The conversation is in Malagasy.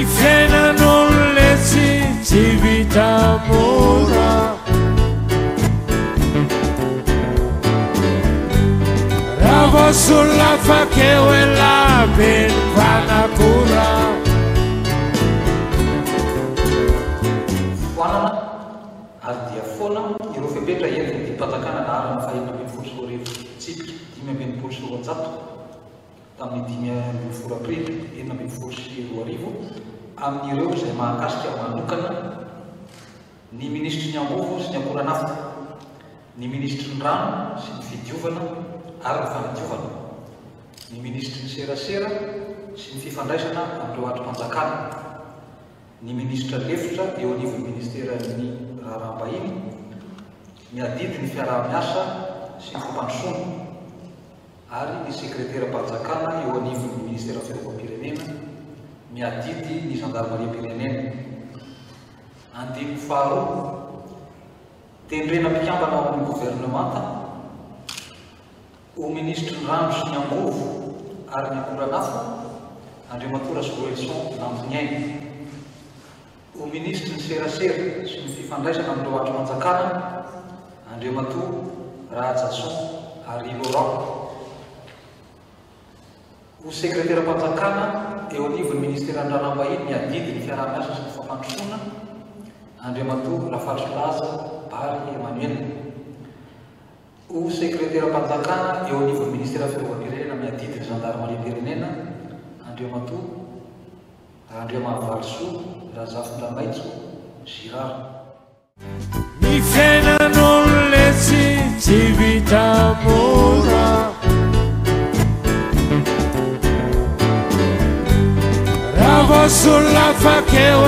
Ny fiainan'olo le tsy vita mora, raha vao solafakeo e labeny mpanakora. Foanana ary dia foana ireo fepetra entiny mpanjakana na arana fahenina ambin'ny folo sy roa arivo tsipika 5,4 tamin'ny 5,4 aprily 2012 amin'ireo izay mahakasika manokana ny ministry ny angovo sy ny akoranafta, ny ministry ny rano sy ny fidiovana ary ny fanadiovana, ny ministry ny serasera sy ny fifandraisana amin'ireo atrim-panjakana, ny ministra lefotra eo anivon'ny ministeran'ny raharaham-bahiny, ny adidy ny fiaraha-miasa sy ny fampandrosoana, ary ny sekretera-panjakana eo anivon'ny ministera fiarovam-pirenena, ny adidy ny gendarmerie-pirenena. Andiny faharoa, tendrena-mpikambana ao amin'ny gouvernemanta ho ministry ny rano sy ny angovo ary ny akoranafta Andriamatora Joelson Landoniaina, ho ministry ny serasera sy ny fifandraisana amin'ireo atrim-panjakana Andriamatora Rahatsason ary Laurent, ho sekretera-panjakana eo anivon'ny ministeran'ny raharaham-bahiny ny adidy ny fiaraha-miasa sy ny fampandrosoana Andriamatora Lafatrolaza Bary Emmanuel, ho sekretera-panjakana eo anivon'ny ministera fiarovam-pirenena ny adidy ny gendarmerie-pirenena Andriamatora Andriamavalisoa Razafindamaitso Girard. Ny fiainan'olo le tsy vita mora, raha vao solafakeo